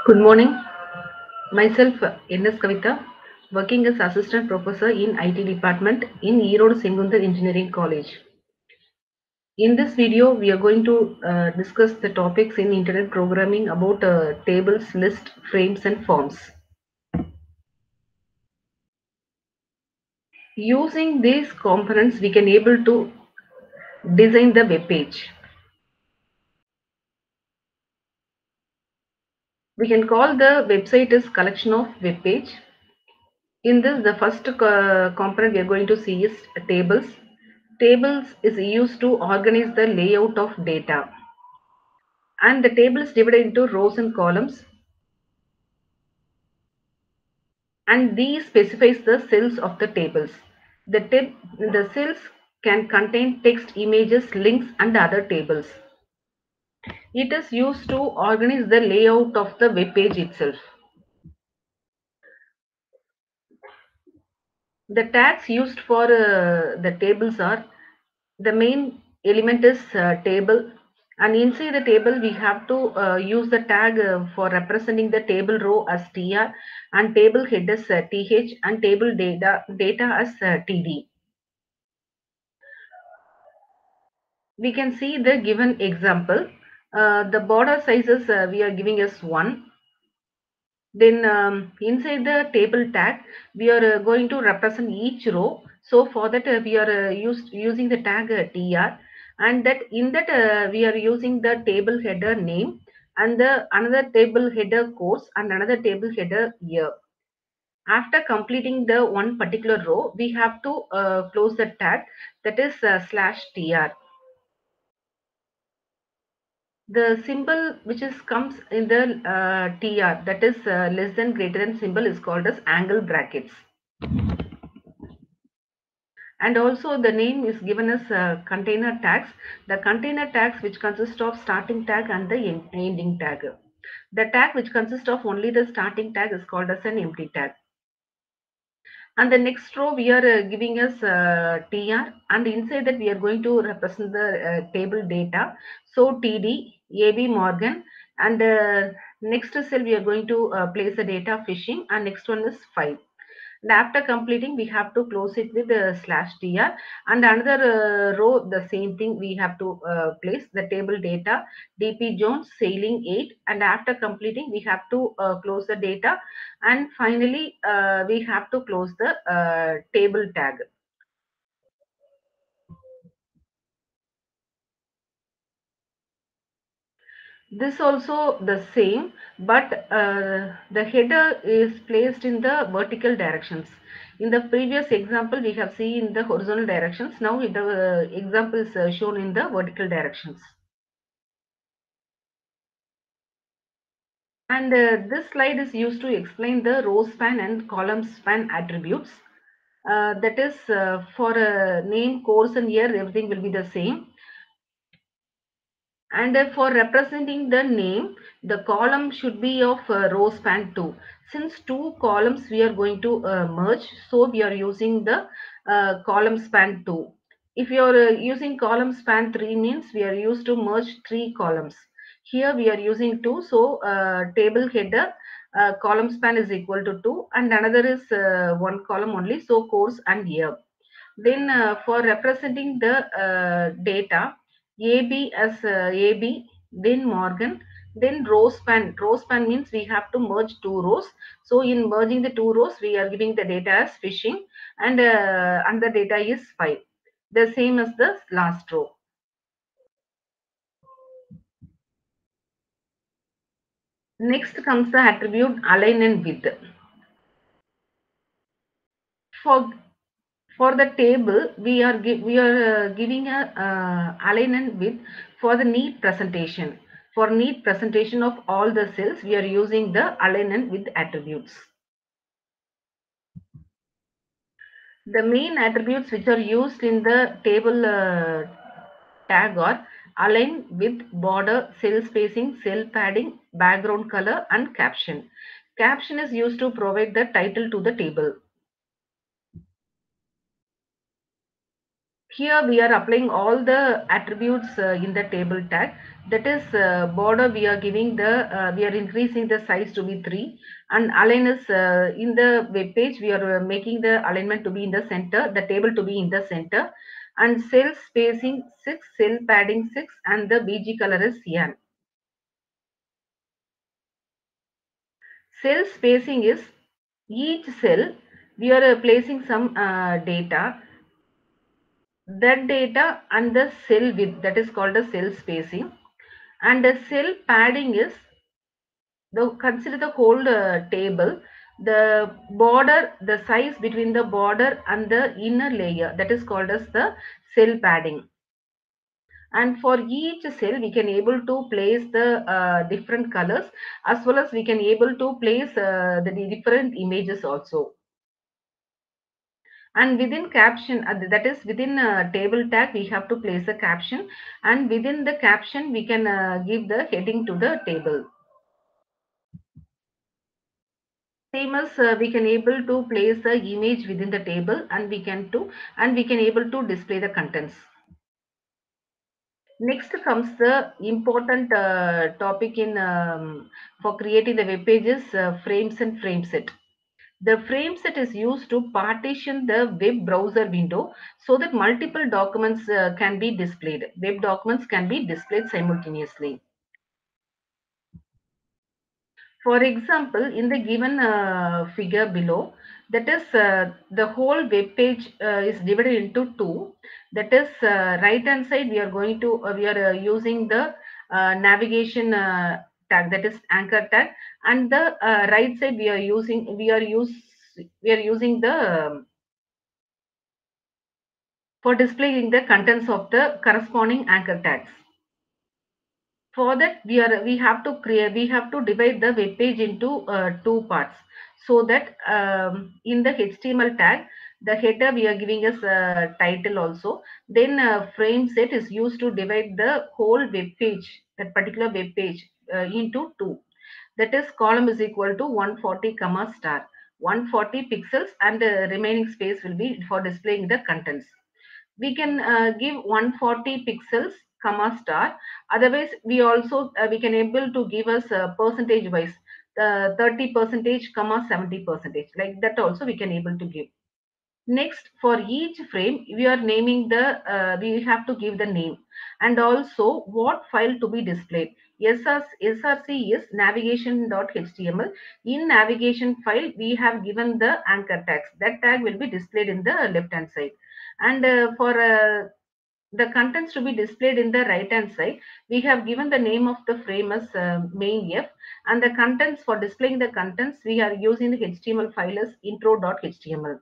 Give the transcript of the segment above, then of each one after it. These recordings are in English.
Good morning. Myself, N.S. Kavita, working as Assistant Professor in IT Department in Erode Sengundar Engineering College. In this video, we are going to discuss the topics in Internet programming about tables, lists, frames, and forms. Using these components, we can able to design the web page. We can call the website as collection of web page. In this, the first component we are going to see is tables. Tables is used to organize the layout of data. And the table is divided into rows and columns. And these specifies the cells of the tables. The cells can contain text, images, links, and other tables. It is used to organize the layout of the web page itself. The tags used for the tables are the main element is table, and inside the table we have to use the tag for representing the table row as tr and table head as th and table data as td. We can see the given example. The border sizes we are giving as 1. Then inside the table tag, we are going to represent each row. So for that, we are using the tag tr, and that in that we are using the table header name and the another table header course and another table header year. After completing the one particular row, we have to close the tag, that is /tr. The symbol which is comes in the tr, that is less than greater than symbol, is called as angle brackets. And also the name is given as container tags. The container tags which consist of starting tag and the ending tag. The tag which consists of only the starting tag is called as an empty tag. And the next row we are giving us tr, and inside that we are going to represent the table data. So td ab morgan, and next cell we are going to place the data fishing, and next one is 5. And after completing, we have to close it with /tr, and another row, the same thing, we have to place the table data dp jones sailing 8, and after completing we have to close the data, and finally we have to close the table tag. This also the same, but the header is placed in the vertical directions. In the previous example, we have seen the horizontal directions. Now the example is shown in the vertical directions. And this slide is used to explain the row span and column span attributes. That is for name, course, and year, everything will be the same. And for representing the name, the column should be of row span 2. Since 2 columns we are going to merge, so we are using the column span 2. If you are using column span 3, means we are used to merge 3 columns. Here we are using 2, so table header column span is equal to 2, and another is 1 column only, so course and year. Then for representing the data, AB as AB, then Morgan, then row span. Row span means we have to merge 2 rows. So in merging the 2 rows, we are giving the data as fishing, and the data is 5. The same as the last row. Next comes the attribute align and width. For for the table, we are giving a align and width for the neat presentation. For neat presentation of all the cells, we are using the align and width attributes. The main attributes which are used in the table tag are align, width, border, cell spacing, cell padding, background color, and caption. Caption is used to provide the title to the table. Here we are applying all the attributes in the table tag. That is border we are giving the we are increasing the size to be 3, and align is in the web page we are making the alignment to be in the center, the table to be in the center, and cell spacing 6, cell padding 6, and the BG color is cyan. Cell spacing is each cell we are placing some data, that data and the cell width, that is called the cell spacing. And the cell padding is the consider the whole table, the border, the size between the border and the inner layer, that is called as the cell padding. And for each cell we can able to place the different colors, as well as we can able to place the different images also. And within caption, that is within table tag we have to place a caption, and within the caption we can give the heading to the table. Same as we can able to place the image within the table, and we can able to display the contents. Next comes the important topic in for creating the web pages, frames and frame set. The frame set is used to partition the web browser window so that multiple documents can be displayed. Web documents can be displayed simultaneously. For example, in the given figure below, that is the whole web page is divided into two. That is right hand side we are going to we are using the navigation tag, that is anchor tag, and the right side we are using the for displaying the contents of the corresponding anchor tags. For that we have to create, we have to divide the web page into two parts, so that in the HTML tag the header we are giving as a title also, then frame set is used to divide the whole web page, that particular web page into two. That is column is equal to 140 comma star, 140 pixels, and the remaining space will be for displaying the contents. We can give 140 pixels comma star, otherwise we also we can able to give us percentage wise, the 30 percentage comma 70 percentage, like that also we can able to give. Next, for each frame we are naming the we have to give the name, and also what file to be displayed. SRC is navigation.html. In navigation file we have given the anchor tags, that tag will be displayed in the left hand side. And for the contents to be displayed in the right hand side, we have given the name of the frame as main f, and the contents, for displaying the contents we are using the HTML file as intro.html.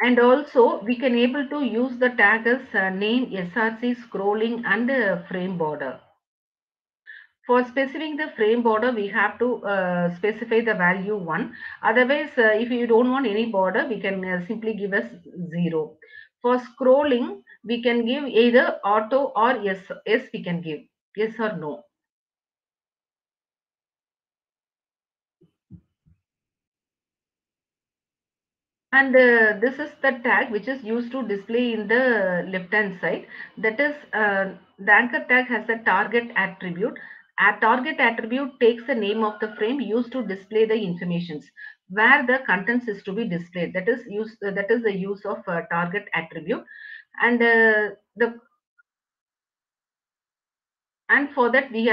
And also we can able to use the tag as name, SRC, scrolling, and frame border. For specifying the frame border, we have to specify the value 1. Otherwise, if you don't want any border, we can simply give us 0. For scrolling, we can give either auto or yes we can give, yes or no. And this is the tag which is used to display in the left hand side. That is the anchor tag has a target attribute. A target attribute takes the name of the frame used to display the informations where the contents is to be displayed. That is the use of target attribute. And the and for that we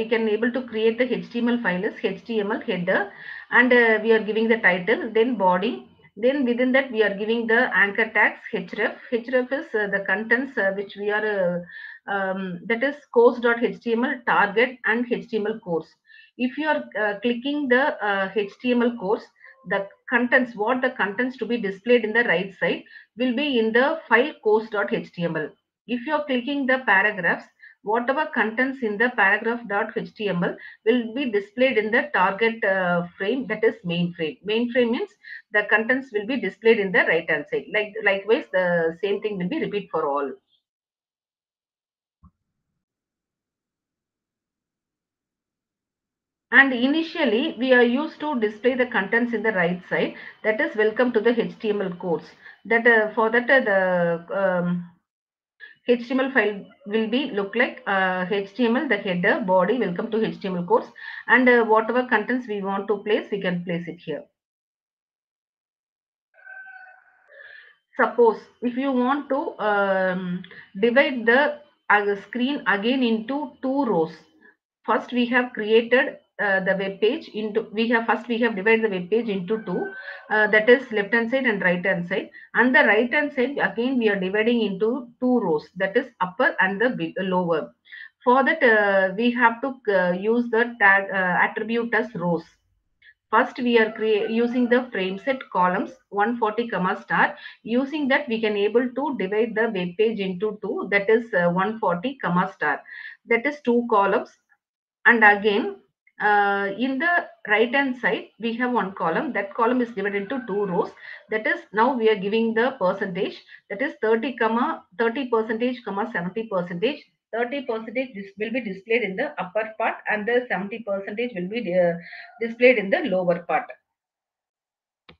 can able to create the HTML file as HTML header, and we are giving the title, then body, then within that we are giving the anchor tags href is the contents which we are that is course.html, target, and HTML course. If you are clicking the HTML course, the contents, what the contents to be displayed in the right side will be in the file course.html. If you are clicking the paragraphs, whatever contents in the paragraph.html will be displayed in the target frame, that is main frame. Main frame means the contents will be displayed in the right hand side. Likewise, the same thing will be repeat for all. And initially, we are used to display the contents in the right side. That is welcome to the HTML course. That for that the HTML file will be look like HTML, the header, body, welcome to HTML course, and whatever contents we want to place, we can place it here. Suppose if you want to divide the screen again into two rows. First we have created the web page into, we have divided the web page into two, that is left hand side and right hand side, and the right hand side again we are dividing into two rows, that is upper and the lower. For that we have to use the tag attribute as rows. First, we are using the frame set columns 140 comma star. Using that, we can able to divide the web page into two. That is 140 comma star. That is two columns. And again, in the right hand side, we have one column. That column is divided into two rows. That is, now we are giving the percentage. That is 30 percentage comma 70 percentage. 30 percentage will be displayed in the upper part, and the 70 percentage will be displayed in the lower part.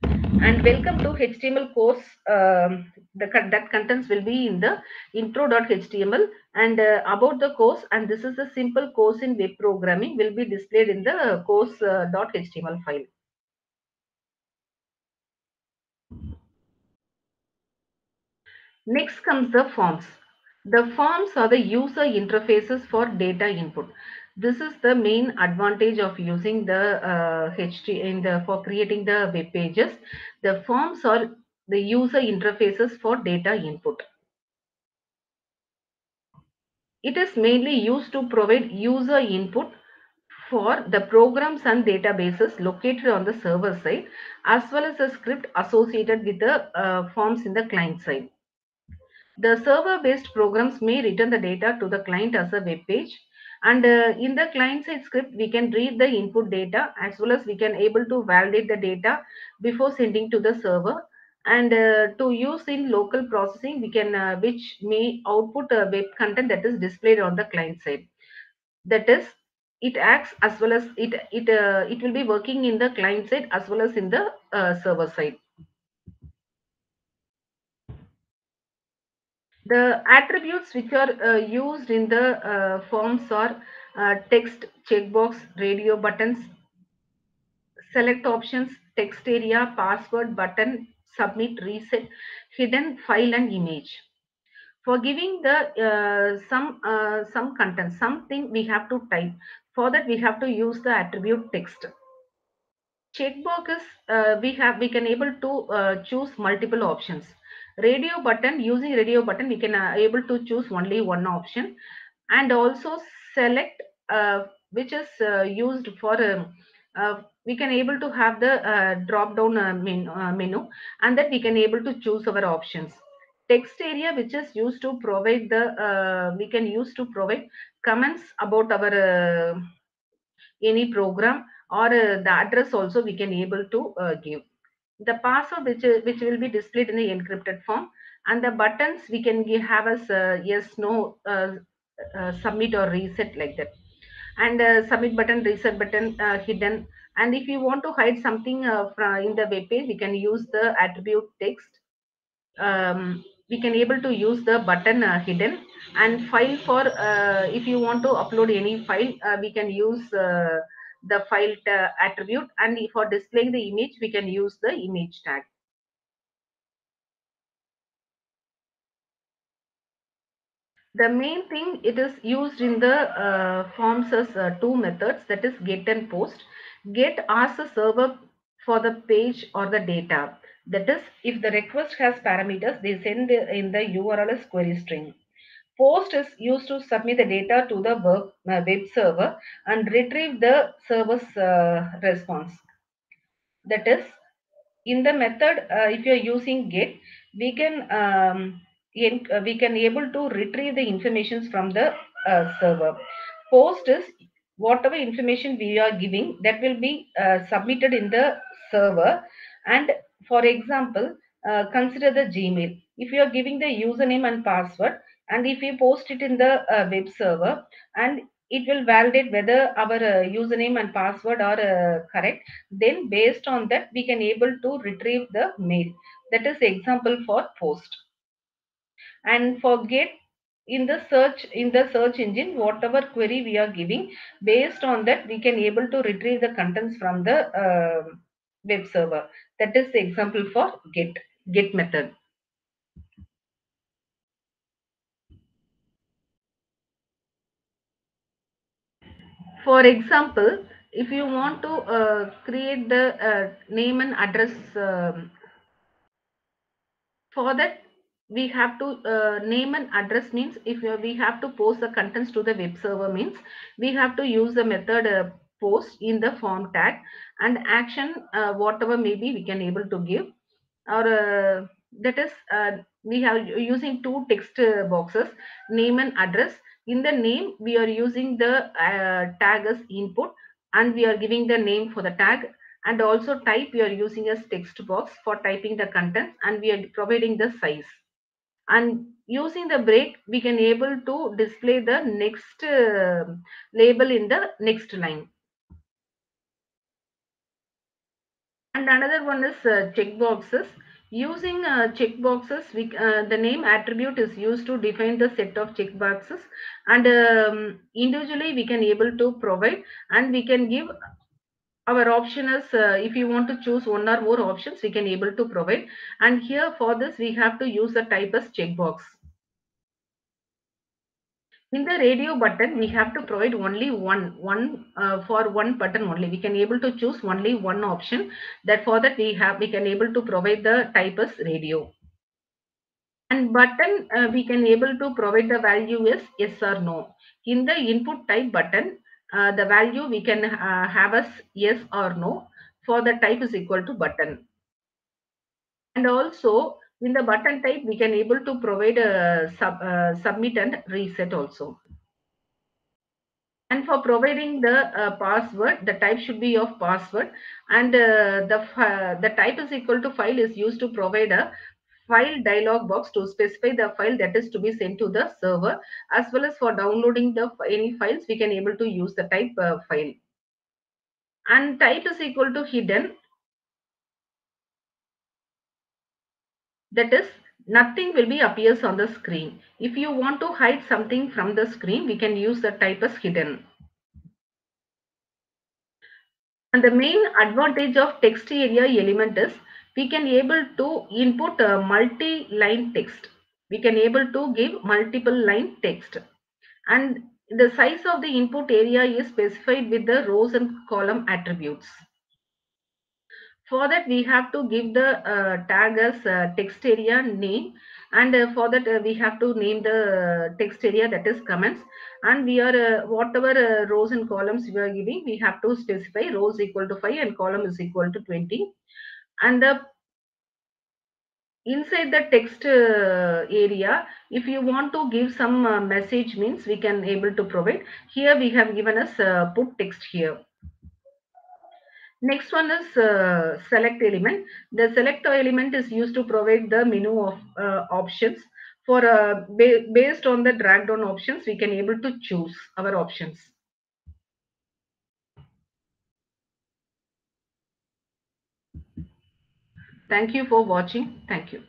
And welcome to HTML course. That contents will be in the intro.html, and about the course, and this is a simple course in web programming, will be displayed in the course.html file. Next comes the forms. The forms are the user interfaces for data input. This is the main advantage of using the HT in the for creating the web pages. The forms are the user interfaces for data input. It is mainly used to provide user input for the programs and databases located on the server side, as well as the script associated with the forms in the client side. The server-based programs may return the data to the client as a web page, and in the client-side script, we can read the input data, as well as we can able to validate the data before sending to the server. And to use in local processing, we can which may output a web content that is displayed on the client side. That is, it acts as well as it will be working in the client side as well as in the server side. The attributes which are used in the forms are text, checkbox, radio buttons, select options, text area, password, button, submit, reset, hidden file and image. For giving the some content, something we have to type. For that we have to use the attribute text. Checkbox is we can able to choose multiple options. Radio button, using radio button we can able to choose only one option, and also select, which is used for we can able to have the drop down menu, and that we can able to choose our options. Text area, which is used to provide the we can use to provide comments about our any program, or the address also we can able to give. The password, which will be displayed in the encrypted form, and the buttons we can have as yes, no, submit or reset, like that. And submit button, reset button, hidden. And if you want to hide something in the web page, we can use the attribute text. We can able to use the button hidden. And file, for if you want to upload any file, we can use the file attribute. And for displaying the image, we can use the image tag. The main thing, it is used in the forms as two methods, that is get and post. Get asks the server for the page or the data. That is, if the request has parameters, they send in the URL as query string. Post is used to submit the data to the web server and retrieve the server's response. That is, in the method, if you are using get, we can we can able to retrieve the informations from the server. Post is whatever information we are giving, that will be submitted in the server. And for example, consider the Gmail. If you are giving the username and password, and if you post it in the web server, and it will validate whether our username and password are correct, then based on that we can able to retrieve the mail. That is example for post. And for get, in the search engine, whatever query we are giving, based on that we can able to retrieve the contents from the web server. That is the example for get method. For example, if you want to create the name and address, for that we have to name and address means, if we have to post the contents to the web server means, we have to use the method post in the form tag, and action whatever maybe we can able to give, or that is we have using two text boxes, name and address. In the name we are using the tag as input, and we are giving the name for the tag, and also type we are using as text box for typing the contents, and we are providing the size. And using the break we can able to display the next label in the next line. And another one is checkboxes. Using checkboxes, the name attribute is used to define the set of checkboxes, and individually we can able to provide, and we can give our option is, if you want to choose one or more options, we can able to provide. And here for this we have to use the type as checkbox. In the radio button we have to provide only one for one button only, we can able to choose only one option. That for that we can able to provide the type as radio. And button we can able to provide the value is yes or no. In the input type button, the value we can have as yes or no, for the type is equal to button. And also in the button type we can able to provide a submit and reset also. And for providing the password, the type should be of password, and the type is equal to file is used to provide a file dialog box to specify the file that is to be sent to the server, as well as for downloading the any files we can able to use the type file. And type is equal to hidden, that is nothing will be appears on the screen. If you want to hide something from the screen, we can use the type as hidden. And the main advantage of text area element is we can able to input a multi-line text. We can able to give multiple line text. And the size of the input area is specified with the rows and column attributes. For that we have to give the tag as text area name, and for that we have to name the text area, that is comments. And we are whatever rows and columns we are giving, we have to specify rows equal to 5 and column is equal to 20. And the inside the text area, if you want to give some message means, we can able to provide. Here we have given us put text here. Next one is select element. The select element is used to provide the menu of options. For based on the drag down options, we can able to choose our options. Thank you for watching. Thank you.